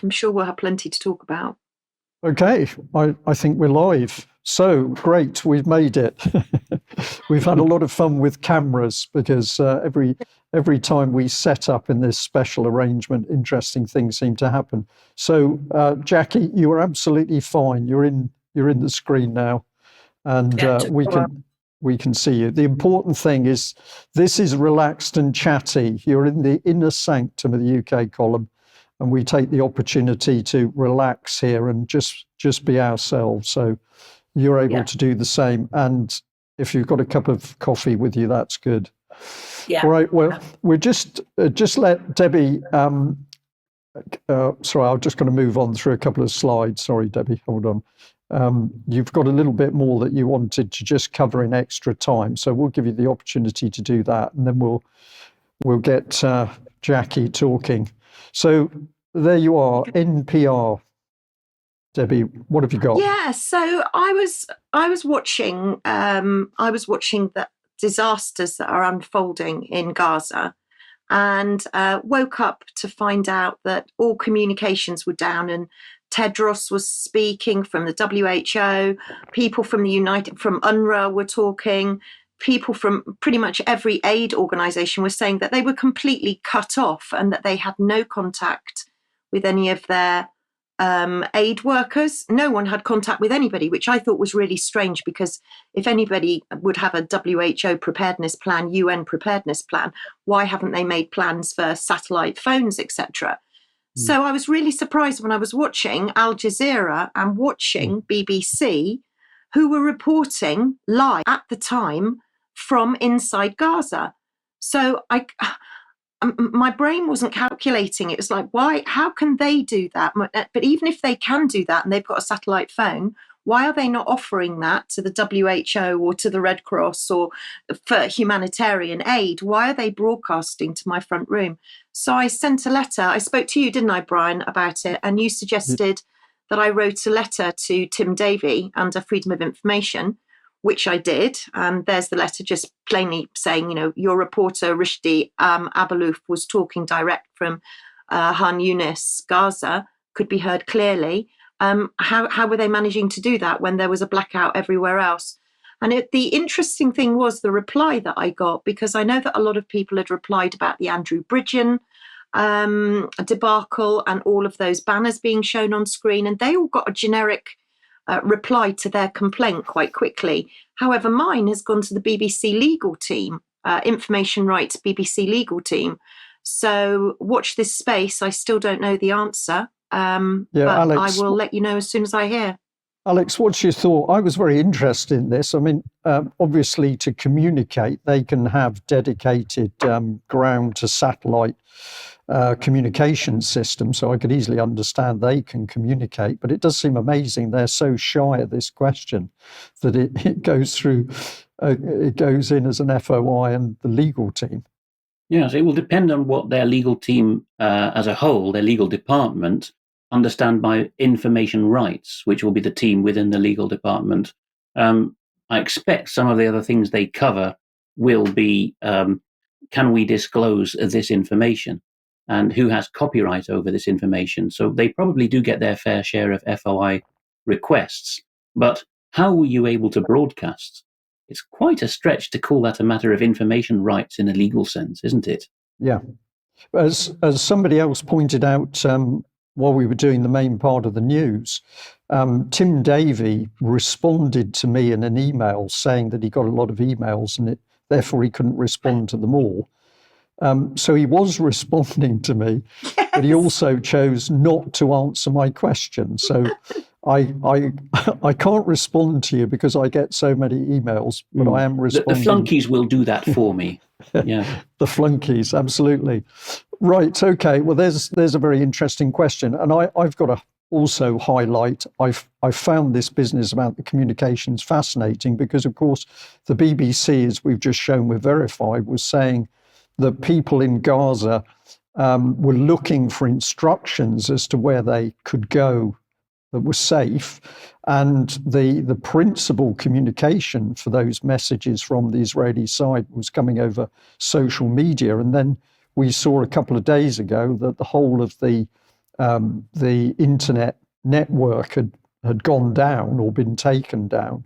I'm sure we'll have plenty to talk about. Okay, I think we're live. So great, we've made it. We've had a lot of fun with cameras because every time we set up in this special arrangement, interesting things seem to happen. So Jacqui, you are absolutely fine. You're in the screen now, and we can see you. The important thing is this is relaxed and chatty. You're in the inner sanctum of the UK column. And we take the opportunity to relax here and just be ourselves. So you're able to do the same. And if you've got a cup of coffee with you, that's good. Yeah. All right. Well, we're just let Debi. Sorry, I'm just going to move on through a couple of slides. Sorry, Debi, hold on. You've got a little bit more that you wanted to just cover in extra time. So we'll give you the opportunity to do that. And then we'll get Jacqui talking. So there you are, NPR. Debi, what have you got? Yeah, so I was watching the disasters that are unfolding in Gaza, and woke up to find out that all communications were down, and Tedros was speaking from the WHO, people from from UNRWA were talking, people from pretty much every aid organization were saying that they were completely cut off and that they had no contact with any of their aid workers. No one had contact with anybody, which I thought was really strange, because if anybody would have a WHO preparedness plan, UN preparedness plan, why haven't they made plans for satellite phones, etc.? So I was really surprised when I was watching Al Jazeera and watching BBC, who were reporting live at the time from inside Gaza. So my brain wasn't calculating. It was like, why? How can they do that? But even if they can do that and they've got a satellite phone, why are they not offering that to the WHO or to the Red Cross or for humanitarian aid? Why are they broadcasting to my front room? So I sent a letter. I spoke to you, didn't I, Brian, about it? And you suggested that I wrote a letter to Tim Debi under Freedom of Information, which I did. And there's the letter just plainly saying, your reporter, Rishdi Abalouf, was talking direct from Han Yunis, Gaza, could be heard clearly. How were they managing to do that when there was a blackout everywhere else? And the interesting thing was the reply that I got, because I know that a lot of people had replied about the Andrew Bridgen debacle and all of those banners being shown on screen, and they all got a generic replied to their complaint quite quickly. However, mine has gone to the BBC legal team, information rights BBC legal team. So watch this space. I still don't know the answer, but Alex, I will let you know as soon as I hear. Alex, what's your thought? I was very interested in this. I mean, obviously to communicate, they can have dedicated ground to satellite communication system, so I could easily understand they can communicate, but it does seem amazing they're so shy of this question that it goes through, it goes in as an FOI and the legal team. Yes, it will depend on what their legal team as a whole, their legal department, understand by information rights, which will be the team within the legal department. I expect some of the other things they cover will be, can we disclose this information? And who has copyright over this information? So they probably do get their fair share of FOI requests. But how were you able to broadcast? It's quite a stretch to call that a matter of information rights in a legal sense, isn't it? Yeah. As somebody else pointed out while we were doing the main part of the news, Tim Debi responded to me in an email saying that he got a lot of emails and therefore he couldn't respond to them all. So he was responding to me, yes, but he also chose not to answer my question. So I can't respond to you because I get so many emails, but I am responding. The flunkies will do that for me. Yeah, the flunkies, absolutely. Right. Okay. Well, there's a very interesting question, and I've got to also highlight. I found this business about the communications fascinating because, of course, the BBC, as we've just shown with Verify, was saying that people in Gaza were looking for instructions as to where they could go that was safe. And the principal communication for those messages from the Israeli side was coming over social media. And then we saw a couple of days ago that the whole of the the internet network had gone down or been taken down.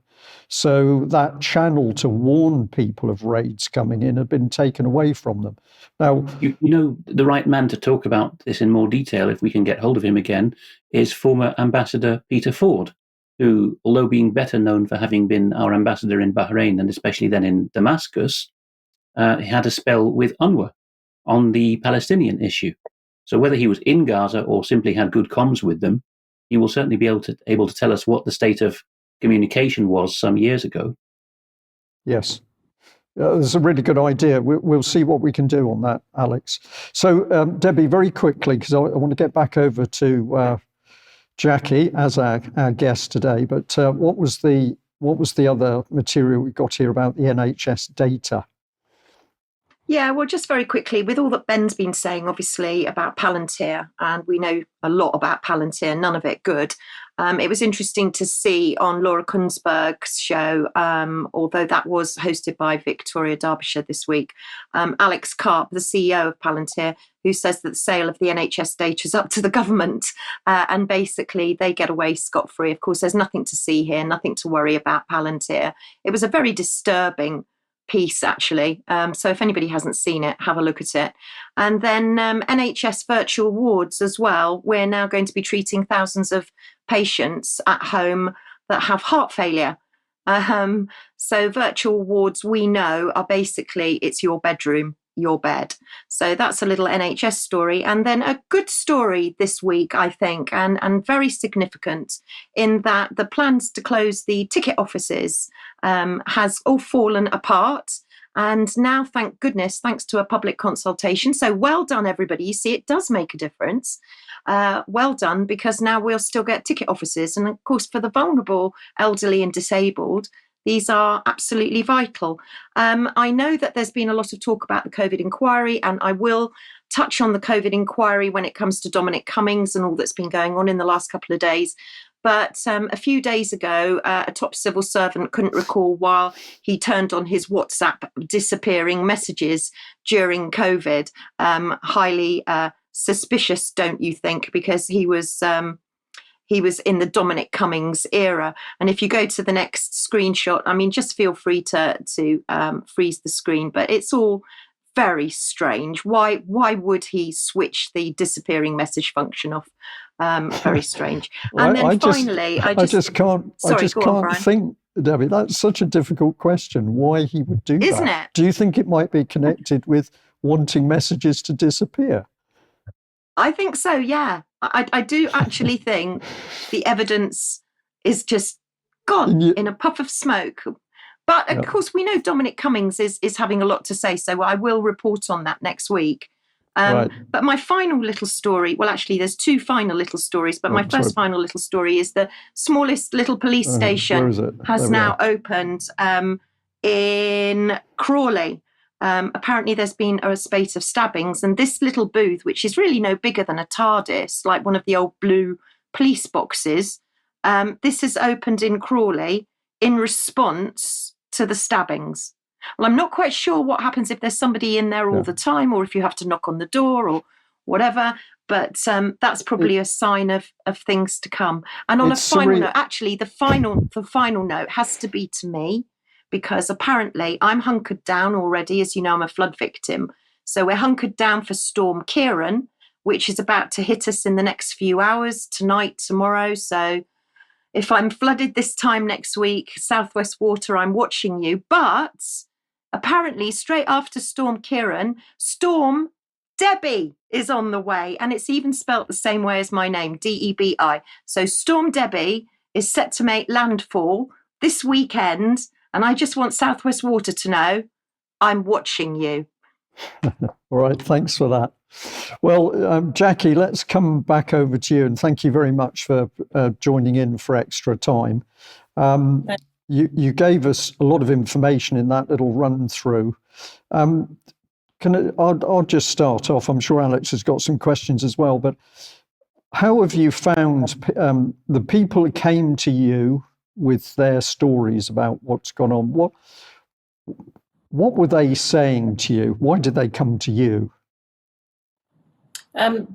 So that channel to warn people of raids coming in had been taken away from them. Now, you know, the right man to talk about this in more detail, if we can get hold of him again, is former Ambassador Peter Ford, who, although being better known for having been our ambassador in Bahrain and especially then in Damascus, had a spell with UNRWA on the Palestinian issue. So whether he was in Gaza or simply had good comms with them, he will certainly be able to tell us what the state of communication was some years ago. Yes. That's a really good idea. We'll see what we can do on that, Alex. So, Debi, very quickly, because I want to get back over to Jacqui as our guest today. But what was the other material we got here about the NHS data? Yeah, well, just very quickly, with all that Ben's been saying, obviously, about Palantir, and we know a lot about Palantir, none of it good. It was interesting to see on Laura Kunsberg's show, although that was hosted by Victoria Derbyshire this week, Alex Karp, the CEO of Palantir, who says that the sale of the NHS data is up to the government, and basically they get away scot-free. Of course, there's nothing to see here, nothing to worry about Palantir. It was a very disturbing piece, actually. So if anybody hasn't seen it, have a look at it. And then NHS virtual wards as well. We're now going to be treating thousands of patients at home that have heart failure. So virtual wards, we know, are basically, it's your bedroom, your bed. So that's a little NHS story. And then a good story this week, I think, and very significant in that the plans to close the ticket offices has all fallen apart. And now, thank goodness, thanks to a public consultation. So well done, everybody. You see, it does make a difference. Well done, because now we'll still get ticket offices. And of course, for the vulnerable, elderly and disabled, these are absolutely vital. I know that there's been a lot of talk about the COVID inquiry, and I will touch on the COVID inquiry when it comes to Dominic Cummings and all that's been going on in the last couple of days. But a few days ago, a top civil servant couldn't recall why he turned on his WhatsApp disappearing messages during COVID. Highly suspicious, don't you think? Because he was in the Dominic Cummings era. And if you go to the next screenshot, I mean, just feel free to freeze the screen, but it's all very strange. Why would he switch the disappearing message function off? Very strange. Well, and then finally, I just can't think, Debi, that's such a difficult question, why he would do that. Isn't it? Do you think it might be connected with wanting messages to disappear? I think so, yeah. I do actually think the evidence is just gone in a puff of smoke. But of course, we know Dominic Cummings is having a lot to say, so I will report on that next week. Right. But my final little story, well, actually, there's two final little stories, but my first final little story is the smallest little police station has now opened in Crawley. Apparently there's been a spate of stabbings, and this little booth, which is really no bigger than a TARDIS, like one of the old blue police boxes, this has opened in Crawley in response to the stabbings. Well, I'm not quite sure what happens if there's somebody in there all the time, or if you have to knock on the door or whatever, but that's probably a sign of things to come. And on a final note, actually, the final note has to be to me, because apparently I'm hunkered down already. As you know, I'm a flood victim. So we're hunkered down for Storm Ciarán, which is about to hit us in the next few hours, tonight, tomorrow. So if I'm flooded this time next week, Southwest Water, I'm watching you. But apparently straight after Storm Ciarán, Storm Debi is on the way. And it's even spelt the same way as my name, Debi. So Storm Debi is set to make landfall this weekend. And I just want Southwest Water to know I'm watching you. All right, thanks for that. Well, Jacqui, let's come back over to you, and thank you very much for joining in for extra time. You gave us a lot of information in that little run through. I'll just start off. I'm sure Alex has got some questions as well, but how have you found the people who came to you with their stories about what's gone on? What were they saying to you? Why did they come to you?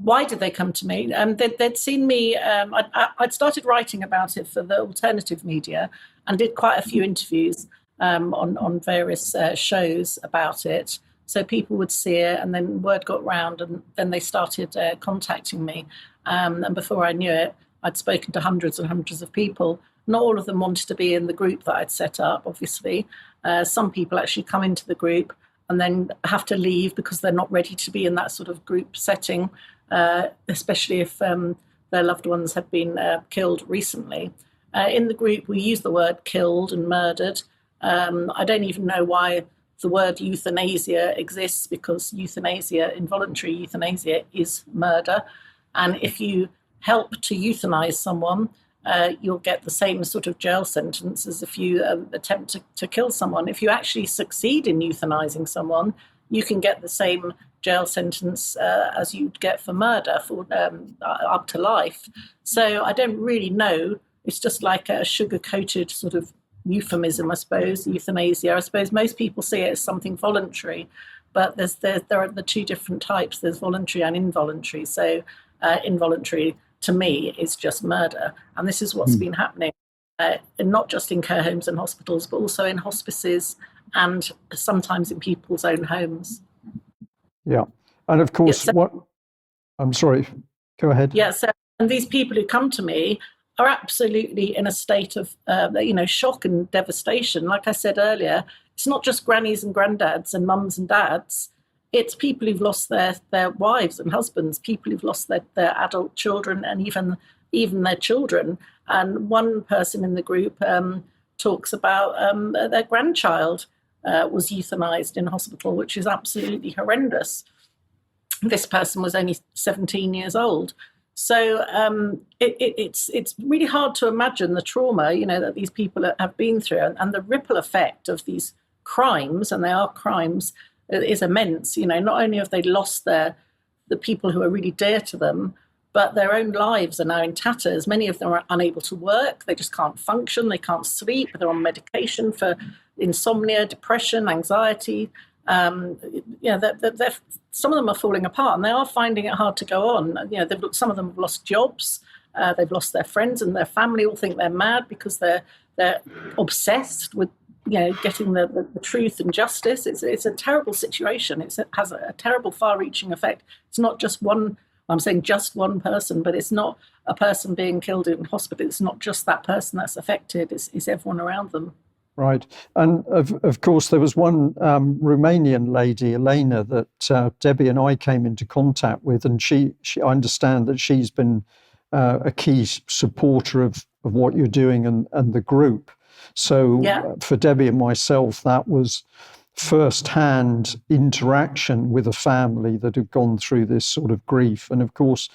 Why did they come to me? They'd seen me. I'd started writing about it for the alternative media and did quite a few interviews on various shows about it. So people would see it, and then word got round, and then they started contacting me. And before I knew it, I'd spoken to hundreds and hundreds of people. Not all of them wanted to be in the group that I'd set up, obviously. Some people actually come into the group and then have to leave because they're not ready to be in that sort of group setting, especially if their loved ones have been killed recently. In the group, we use the word killed and murdered. I don't even know why the word euthanasia exists, because euthanasia, involuntary euthanasia, is murder. And if you help to euthanize someone, you'll get the same sort of jail sentence as if you attempt to kill someone. If you actually succeed in euthanizing someone, you can get the same jail sentence as you'd get for murder, for up to life. So I don't really know. It's just like a sugar-coated sort of euphemism, I suppose, euthanasia. I suppose most people see it as something voluntary, but there are the two different types. There's voluntary and involuntary. So involuntary, to me, is just murder. And this is what's been happening, and not just in care homes and hospitals, but also in hospices and sometimes in people's own homes. Yeah. And of course, I'm sorry, go ahead. Yeah. So, and these people who come to me are absolutely in a state of, shock and devastation. Like I said earlier, it's not just grannies and granddads and mums and dads. It's people who've lost their wives and husbands, people who've lost their adult children and even their children. And one person in the group talks about their grandchild was euthanized in hospital, which is absolutely horrendous. This person was only 17 years old. So it's really hard to imagine the trauma, that these people have been through, and the ripple effect of these crimes, and they are crimes, is immense. Not only have they lost the people who are really dear to them, but their own lives are now in tatters. Many of them are unable to work. They just can't function. They can't sleep. They're on medication for insomnia, depression, anxiety. Some of them are falling apart, and they are finding it hard to go on. Some of them have lost jobs. They've lost their friends, and their family all think they're mad because they're obsessed with getting the truth and justice. It's a terrible situation. It has a terrible, far-reaching effect. It's not just one. I'm saying just one person, but it's not a person being killed in hospital. It's not just that person that's affected. It's everyone around them. Right. And of course, there was one Romanian lady, Elena, that Debbie and I came into contact with, and she I understand that she's been a key supporter of what you're doing and the group. So for Debbie and myself, that was first-hand interaction with a family that had gone through this sort of grief. And of course,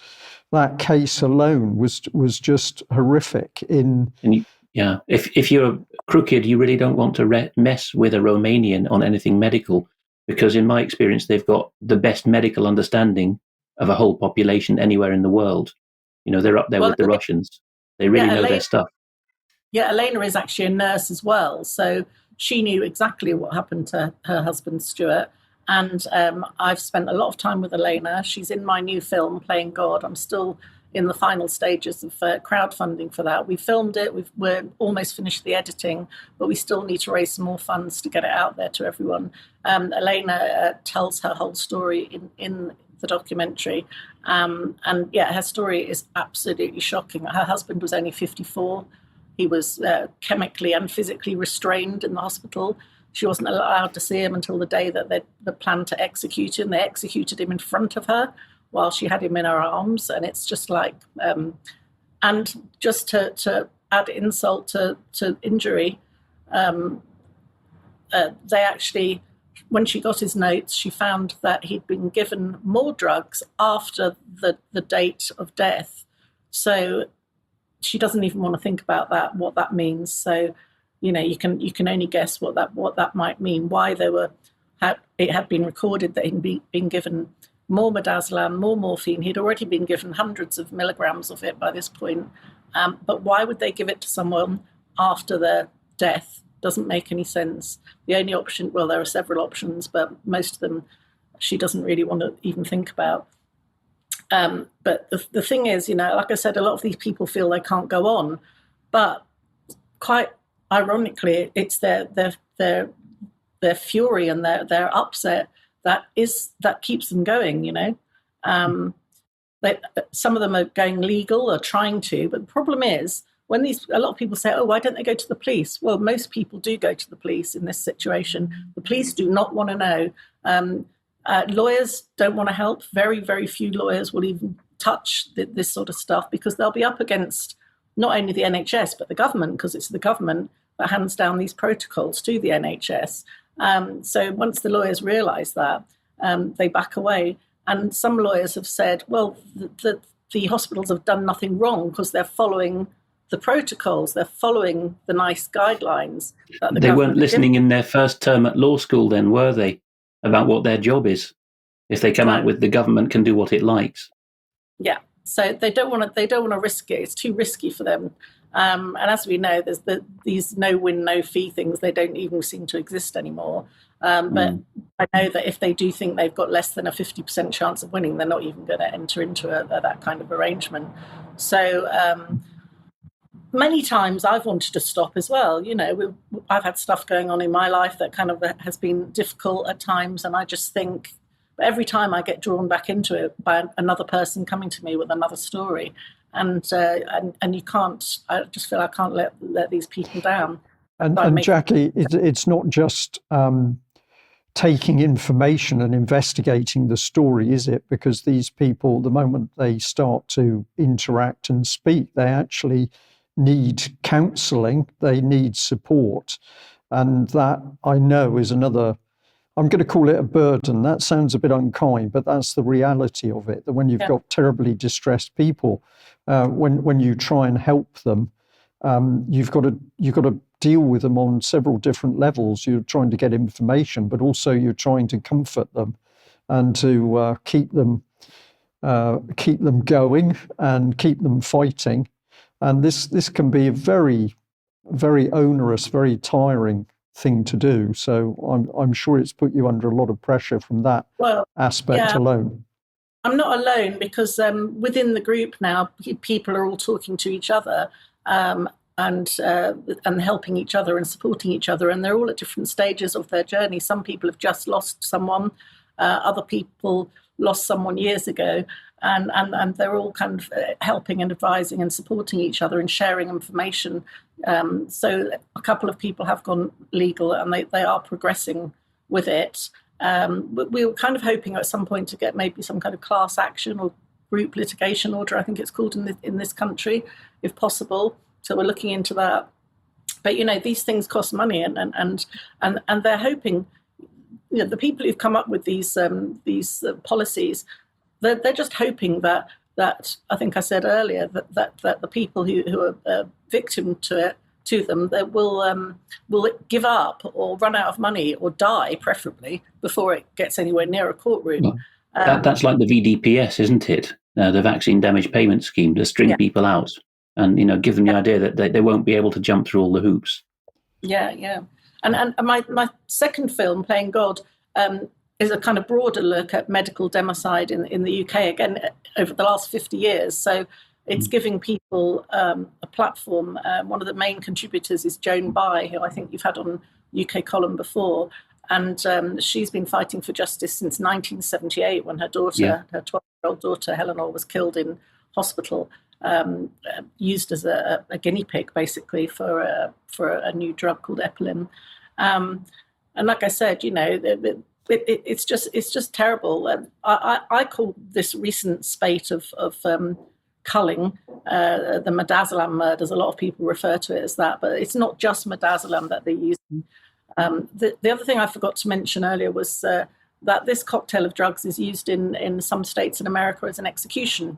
that case alone was just horrific. If you're crooked, you really don't want to mess with a Romanian on anything medical, because in my experience, they've got the best medical understanding of a whole population anywhere in the world. They're up there with the Russians. They really know their stuff. Yeah, Elena is actually a nurse as well. So she knew exactly what happened to her husband, Stuart. And I've spent a lot of time with Elena. She's in my new film, Playing God. I'm still in the final stages of crowdfunding for that. We filmed it. We're almost finished the editing, but we still need to raise some more funds to get it out there to everyone. Elena tells her whole story in the documentary. Her story is absolutely shocking. Her husband was only 54. He was chemically and physically restrained in the hospital. She wasn't allowed to see him until the day that they planned to execute him. They executed him in front of her while she had him in her arms. And it's just like, and just to add insult to injury, they actually, when she got his notes, she found that he'd been given more drugs after the date of death. So she doesn't even want to think about that, what that means. So, you can only guess what that might mean. Why it had been recorded that he'd been given more midazolam, more morphine. He'd already been given hundreds of milligrams of it by this point. But why would they give it to someone after their death? Doesn't make any sense. The only option, well, there are several options, but most of them she doesn't really want to even think about. But the thing is, like I said, a lot of these people feel they can't go on, but quite ironically, it's their fury and their upset that keeps them going. Some of them are going legal or trying to, but the problem is when a lot of people say, oh, why don't they go to the police? Well, most people do go to the police in this situation. The police do not want to know. Lawyers don't want to help. Very, very few lawyers will even touch this sort of stuff because they'll be up against not only the NHS, but the government, because it's the government that hands down these protocols to the NHS. So once the lawyers realise that, they back away. And some lawyers have said, well, the hospitals have done nothing wrong because they're following the protocols, they're following the nice guidelines. They weren't listening in their first term at law school then, were they, about what their job is? If they come out with the government can do what it likes. Yeah. So they don't want to risk it. It's too risky for them. And as we know, there's these no win, no fee things. They don't even seem to exist anymore. But I know that if they do think they've got less than a 50% chance of winning, they're not even going to enter into that kind of arrangement. So many times I've wanted to stop as well. I've had stuff going on in my life that kind of has been difficult at times, and I just think, but every time I get drawn back into it by another person coming to me with another story, and you can't. I just feel I can't let these people down. And Jacqui, it's not just taking information and investigating the story, is it? Because these people, the moment they start to interact and speak, they actually need counselling. They need support, and that I know is another. I'm going to call it a burden. That sounds a bit unkind, but that's the reality of it. That when you've got terribly distressed people, when you try and help them, you've got to deal with them on several different levels. You're trying to get information, but also you're trying to comfort them and to keep them going and keep them fighting. And this can be a very, very onerous, very tiring thing to do. So I'm sure it's put you under a lot of pressure from that aspect alone. I'm not alone because within the group now, people are all talking to each other and helping each other and supporting each other, and they're all at different stages of their journey. Some people have just lost someone, other people lost someone years ago, and they're all kind of helping and advising and supporting each other and sharing information. So a couple of people have gone legal and they are progressing with it. We were kind of hoping at some point to get maybe some kind of class action or group litigation order, I think it's called in this country, if possible. So we're looking into that. But these things cost money, and they're hoping. The people who've come up with these policies, they're just hoping that I think I said earlier that the people who are victim to them, they will give up or run out of money or die, preferably, before it gets anywhere near a courtroom. That's like the VDPS, isn't it? The Vaccine Damage Payment Scheme, to string people out and give them the idea that they won't be able to jump through all the hoops. Yeah. And my second film, Playing God, is a kind of broader look at medical democide in the UK, again, over the last 50 years. So it's giving people a platform. One of the main contributors is Joan By, who I think you've had on UK Column before. And she's been fighting for justice since 1978, when her daughter, her 12-year-old daughter, Eleanor, was killed in hospital, used as a guinea pig, basically, for a new drug called Epilin. And like I said, it's just terrible. I call this recent spate of culling the Midazolam murders. A lot of people refer to it as that, but it's not just Midazolam that they're using. The other thing I forgot to mention earlier was that this cocktail of drugs is used in some states in America as an execution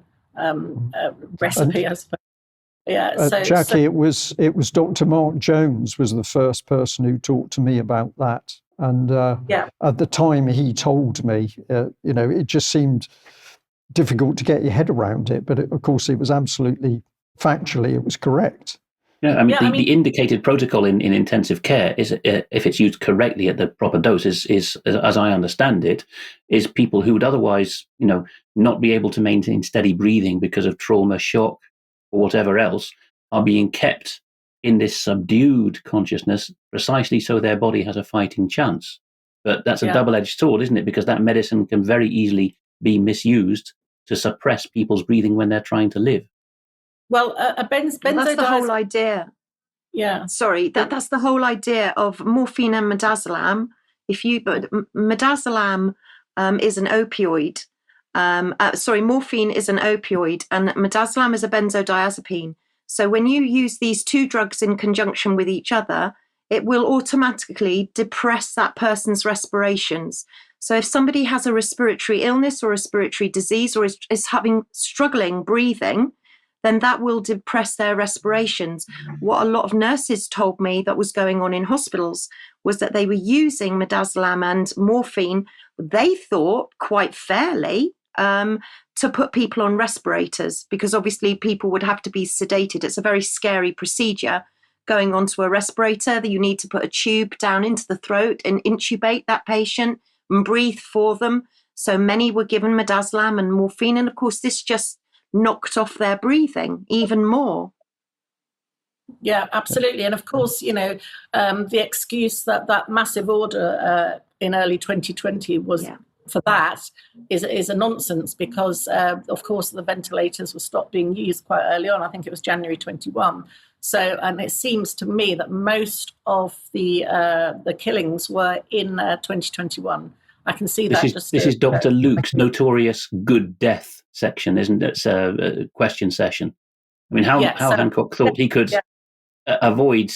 recipe, I suppose. Jacqui, it was Dr. Mark Jones was the first person who talked to me about that. And at the time he told me, it just seemed difficult to get your head around it. But of course, it was absolutely factually, it was correct. Yeah, I mean, the indicated protocol in intensive care is, if it's used correctly at the proper dose, is as I understand it, is people who would otherwise, not be able to maintain steady breathing because of trauma, shock, or whatever else, are being kept in this subdued consciousness precisely so their body has a fighting chance. But that's a double-edged sword, isn't it? Because that medicine can very easily be misused to suppress people's breathing when they're trying to live. Well, that's the whole idea. Yeah. Sorry, that's the whole idea of morphine and midazolam. Midazolam is an opioid. Morphine is an opioid, and midazolam is a benzodiazepine. So when you use these two drugs in conjunction with each other, it will automatically depress that person's respirations. So if somebody has a respiratory illness or respiratory disease or is struggling breathing, then that will depress their respirations. What a lot of nurses told me that was going on in hospitals was that they were using midazolam and morphine, they thought quite fairly, to put people on respirators, because obviously people would have to be sedated. It's a very scary procedure going onto a respirator, that you need to put a tube down into the throat and intubate that patient and breathe for them. So many were given midazolam and morphine, and of course this just knocked off their breathing even more. Yeah, absolutely. And of course, the excuse that massive order in early 2020 was for that is a nonsense, because of course the ventilators were stopped being used quite early on. I think it was January 21. So, and it seems to me that most of the killings were in 2021. I can see that. This is Dr. Luke's notorious good death section, isn't it? It's a question session. I mean, how Hancock thought he could avoid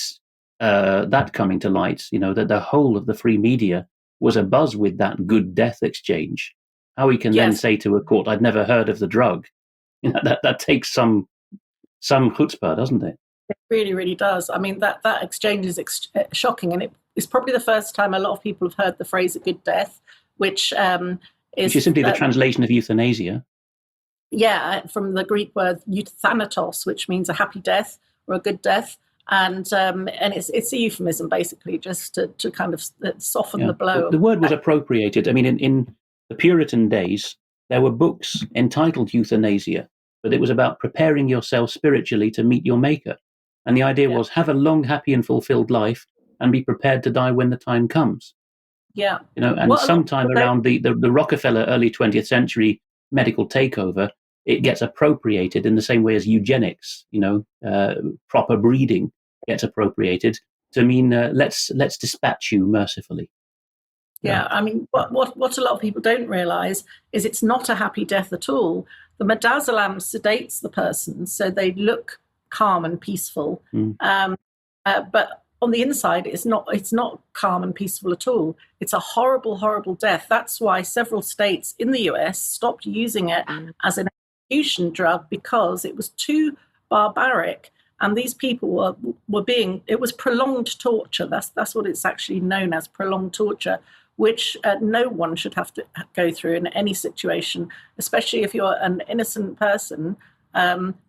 that coming to light, that the whole of the free media was abuzz with that good death exchange. How he can then say to a court, I'd never heard of the drug, that takes some chutzpah, doesn't it? It really, really does. I mean, that exchange is shocking, and it's probably the first time a lot of people have heard the phrase "a good death," which is simply the translation of euthanasia. Yeah, from the Greek word euthanatos, which means a happy death or a good death, and it's a euphemism basically, just to kind of soften the blow. The word was appropriated. I mean, in the Puritan days, there were books entitled euthanasia, but it was about preparing yourself spiritually to meet your maker. And the idea was have a long, happy and fulfilled life and be prepared to die when the time comes. Yeah. And sometime around the Rockefeller early 20th century medical takeover, it gets appropriated in the same way as eugenics, proper breeding gets appropriated to mean let's dispatch you mercifully. Yeah, I mean, what a lot of people don't realise is it's not a happy death at all. The midazolam sedates the person so they look calm and peaceful, but on the inside, it's not calm and peaceful at all. It's a horrible, horrible death. That's why several states in the US stopped using it as an execution drug, because it was too barbaric. And these people it was prolonged torture. That's what it's actually known as, prolonged torture, which no one should have to go through in any situation, especially if you're an innocent person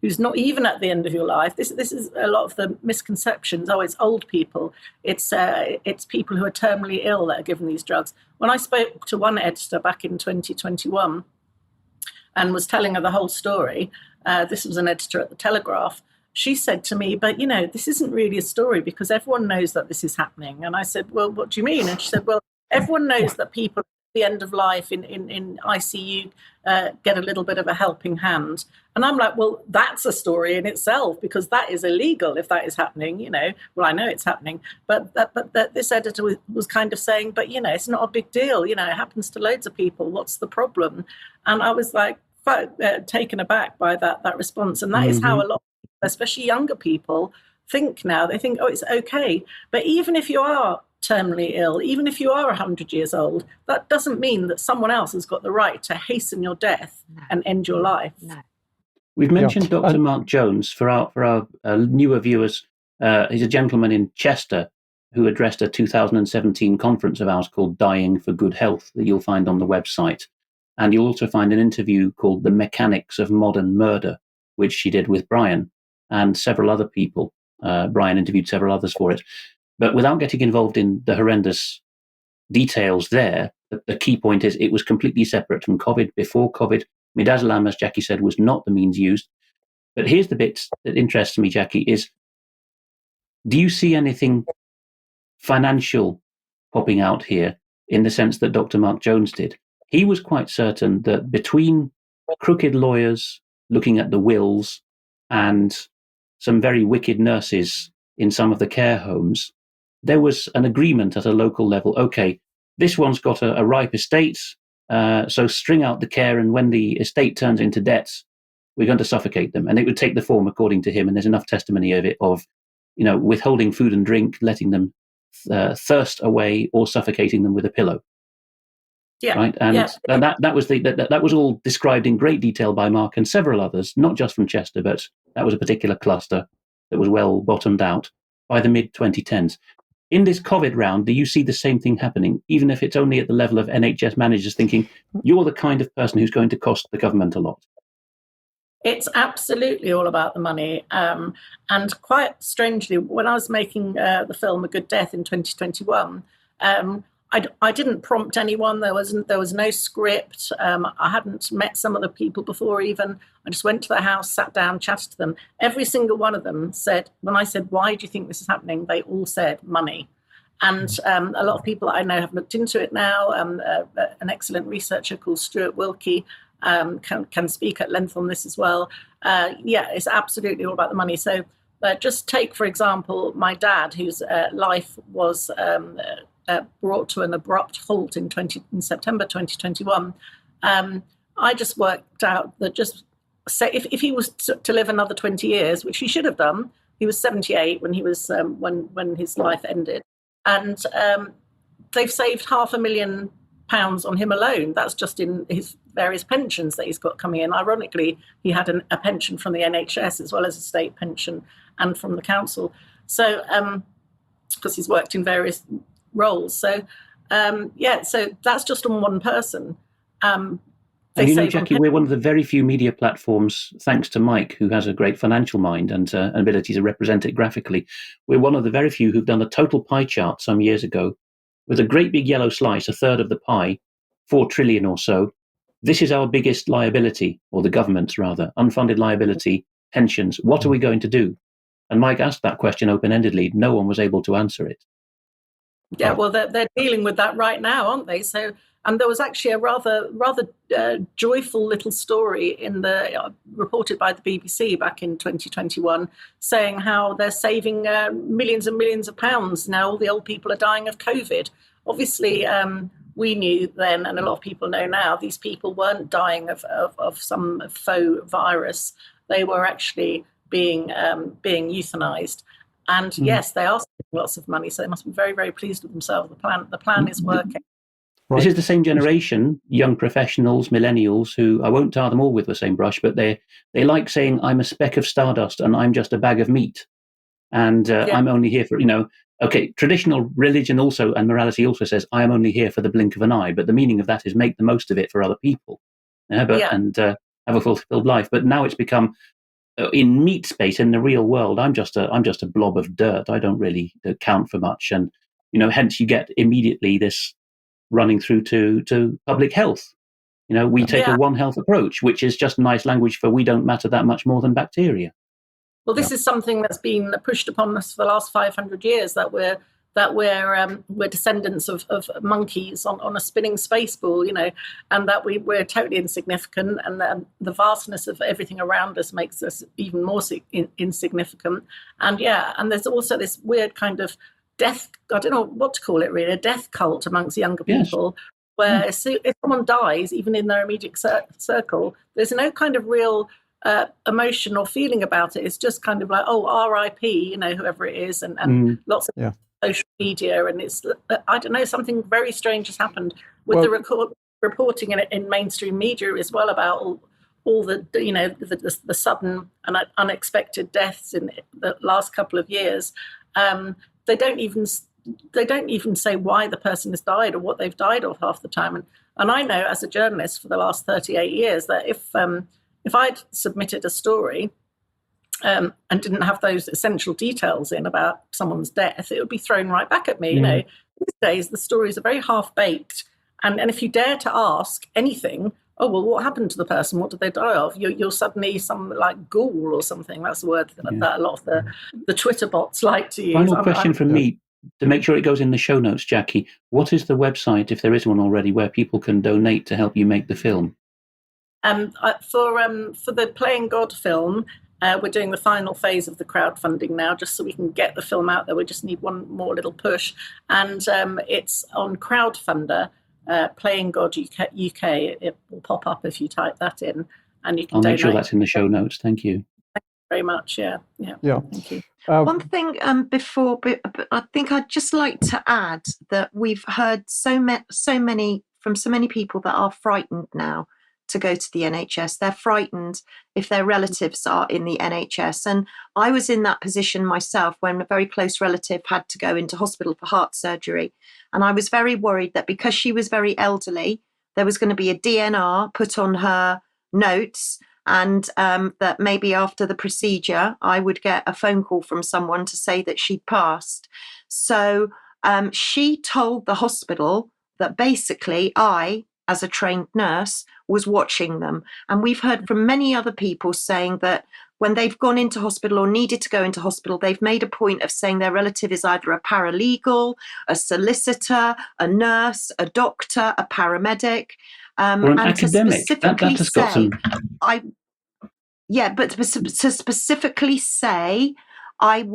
who's not even at the end of your life. This is a lot of the misconceptions. Oh, it's old people. It's people who are terminally ill that are given these drugs. When I spoke to one editor back in 2021 and was telling her the whole story, this was an editor at the Telegraph, she said to me, but, this isn't really a story because everyone knows that this is happening. And I said, well, what do you mean? And she said, well, everyone knows that people at the end of life in ICU get a little bit of a helping hand. And I'm like, well, that's a story in itself, because that is illegal if that is happening, Well, I know it's happening. But this editor was kind of saying, but, it's not a big deal. It happens to loads of people. What's the problem? And I was like, taken aback by that response. And that is how a lot of people, especially younger people, think now. They think, oh, it's okay. But even if you are terminally ill, even if you are 100 years old, that doesn't mean that someone else has got the right to hasten your death and end your life. No. We've mentioned Dr. Mark Jones for our newer viewers. He's a gentleman in Chester who addressed a 2017 conference of ours called Dying for Good Health that you'll find on the website. And you'll also find an interview called The Mechanics of Modern Murder, which she did with Brian and several other people. Brian interviewed several others for it. But without getting involved in the horrendous details there, the key point is it was completely separate from COVID, before COVID, Midazolam, as Jacqui said, was not the means used. But here's the bit that interests me, Jacqui, is do you see anything financial popping out here in the sense that Dr. Mark Jones did? He was quite certain that between crooked lawyers looking at the wills and some very wicked nurses in some of the care homes, there was an agreement at a local level. Okay, this one's got a ripe estate, so string out the care, and when the estate turns into debts, we're going to suffocate them. And it would take the form, according to him, and there's enough testimony of it, of withholding food and drink, letting them thirst away, or suffocating them with a pillow. Yeah, right. And that was all described in great detail by Mark and several others, not just from Chester, but that was a particular cluster that was well bottomed out by the mid 2010s. In this COVID round, do you see the same thing happening, even if it's only at the level of NHS managers thinking, you're the kind of person who's going to cost the government a lot? It's absolutely all about the money. And quite strangely, when I was making the film A Good Death in 2021, I didn't prompt anyone. There was no script. I hadn't met some of the people before even. I just went to their house, sat down, chatted to them. Every single one of them said, when I said, why do you think this is happening? They all said money. And a lot of people I know have looked into it now. An excellent researcher called Stuart Wilkie can speak at length on this as well. It's absolutely all about the money. So just take, for example, my dad, whose life was brought to an abrupt halt in September 2021. I just worked out that if he was to live another 20 years, which he should have done, he was 78 when he was when his life ended, and they've saved £500,000 on him alone. That's just in his various pensions that he's got coming in. Ironically, he had a pension from the NHS as well as a state pension and from the council. So, because he's worked in various roles. So, so that's just on one person. And Jacqui, we're one of the very few media platforms, thanks to Mike, who has a great financial mind and ability to represent it graphically. We're one of the very few who've done a total pie chart some years ago with a great big yellow slice, a third of the pie, 4 trillion or so. This is our biggest liability, or the government's rather, unfunded liability, pensions. What are we going to do? And Mike asked that question open-endedly. No one was able to answer it. Yeah, well, they're dealing with that right now, aren't they? So, and there was actually a rather joyful little story reported by the BBC back in 2021, saying how they're saving millions and millions of pounds now. All the old people are dying of COVID. Obviously, we knew then, and a lot of people know now, these people weren't dying of some faux virus. They were actually being euthanized. And yes, they are spending lots of money, so they must be very, very pleased with themselves. The plan is working. Right. This is the same generation, young professionals, millennials, who I won't tar them all with the same brush, but they like saying, I'm a speck of stardust and I'm just a bag of meat. And I'm only here for, traditional religion also and morality also says, I am only here for the blink of an eye. But the meaning of that is make the most of it for other people and have a fulfilled life. But now it's become, in meat space, in the real world, I'm just a blob of dirt. I don't really count for much. And, hence you get immediately this running through to public health. We take a One Health approach, which is just nice language for we don't matter that much more than bacteria. Well, this is something that's been pushed upon us for the last 500 years, that we're descendants of monkeys on a spinning space ball, and that we're totally insignificant, and the vastness of everything around us makes us even more insignificant. And there's also this weird kind of death, I don't know what to call it really, a death cult amongst younger people, where if someone dies, even in their immediate circle, there's no kind of real emotion or feeling about it. It's just kind of like, oh, R.I.P., whoever it is, and lots of social media, and it's, I don't know, something very strange has happened with the reporting in mainstream media as well about all the the sudden and unexpected deaths in the last couple of years. They don't even say why the person has died or what they've died of half the time. And I know as a journalist for the last 38 years that if I'd submitted a story and didn't have those essential details in about someone's death, it would be thrown right back at me. These days the stories are very half-baked. And if you dare to ask anything, oh, well, what happened to the person? What did they die of? You're suddenly some like ghoul or something. That's the word that a lot of the Twitter bots like to use. Final question from me, to make sure it goes in the show notes, Jacqui. What is the website, if there is one already, where people can donate to help you make the film? For the Playing God film, we're doing the final phase of the crowdfunding now, just so we can get the film out there. We just need one more little push. And it's on Crowdfunder, Playing God UK. It will pop up if you type that in. And you can I'll donate. make sure that's in the show notes. Thank you. Thank you very much. Yeah. Thank you. One thing before, I think I'd just like to add that we've heard from so many people that are frightened now to go to the NHS. They're frightened if their relatives are in the NHS. And I was in that position myself when a very close relative had to go into hospital for heart surgery. And I was very worried that because she was very elderly, there was going to be a DNR put on her notes, and that maybe after the procedure, I would get a phone call from someone to say that she'd passed. So she told the hospital that basically I, as a trained nurse, was watching them. And we've heard from many other people saying that when they've gone into hospital or needed to go into hospital, they've made a point of saying their relative is either a paralegal, a solicitor, a nurse, a doctor, a paramedic. Or an academic. That has got some... to specifically say, I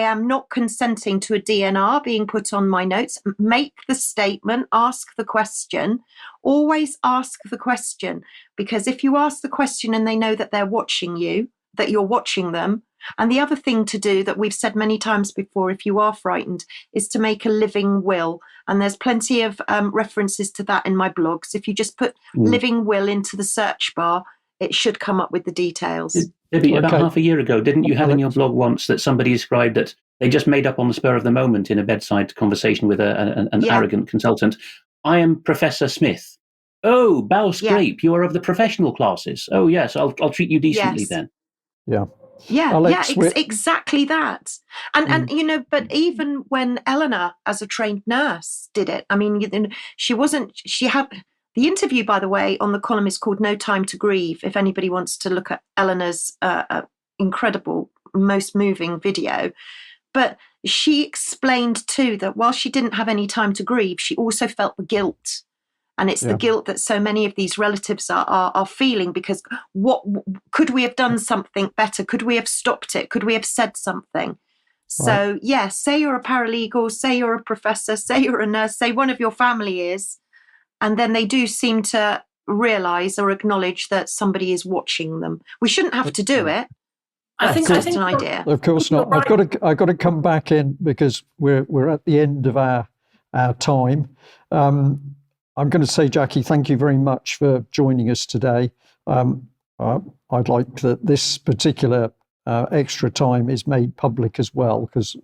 am not consenting to a DNR being put on my notes. Make the statement, ask the question, always ask the question, because if you ask the question and they know that they're watching you, that you're watching them. And the other thing to do that we've said many times before, if you are frightened, is to make a living will. And there's plenty of references to that in my blogs. If you just put living will into the search bar, it should come up with the details. Debbie, about half a year ago, didn't you have in your blog once that somebody described that they just made up on the spur of the moment in a bedside conversation with an arrogant consultant, I am Professor Smith. Oh, bow scrape, you are of the professional classes. Oh, yes, I'll treat you decently then. Alex, exactly that. And you know, but even when Eleanor, as a trained nurse, did it, I mean, she had... The interview, by the way, on the column is called No Time to Grieve, if anybody wants to look at Eleanor's incredible, most moving video. But she explained too that while she didn't have any time to grieve, she also felt the guilt. And it's the guilt that so many of these relatives are feeling, because what could we have done something better? Could we have stopped it? Could we have said something? So, say you're a paralegal, say you're a professor, say you're a nurse, say one of your family is, and then they do seem to realise or acknowledge that somebody is watching them. We shouldn't have to do it. I think that's an idea. Of course not. Right. I've got to come back in because we're at the end of our time. I'm going to say, Jacqui, thank you very much for joining us today. I'd like that this particular extra time is made public as well, because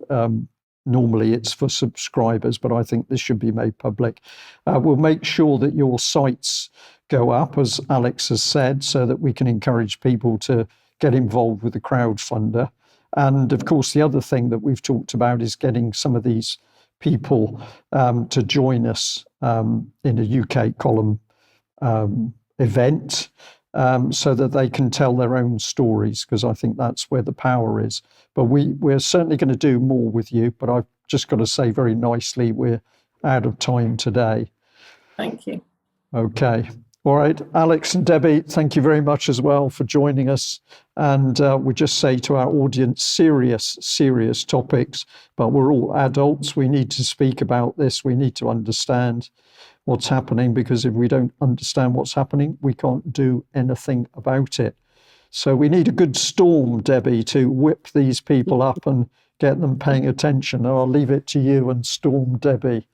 normally it's for subscribers, but I think this should be made public. We'll make sure that your sites go up, as Alex has said, so that we can encourage people to get involved with the crowdfunder. And of course, the other thing that we've talked about is getting some of these people to join us in a UK column event, so that they can tell their own stories, because I think that's where the power is. But we're certainly going to do more with you, but I've just got to say very nicely, we're out of time today. Thank you. Okay. All right. Alex and Debbie, thank you very much as well for joining us. And we just say to our audience, serious topics, but we're all adults. We need to speak about this. We need to understand what's happening, because if we don't understand what's happening, we can't do anything about it. So we need a good storm, Debbie, to whip these people up and get them paying attention. I'll leave it to you and storm Debbie.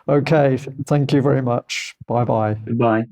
Okay, thank you very much. Bye-bye. Goodbye.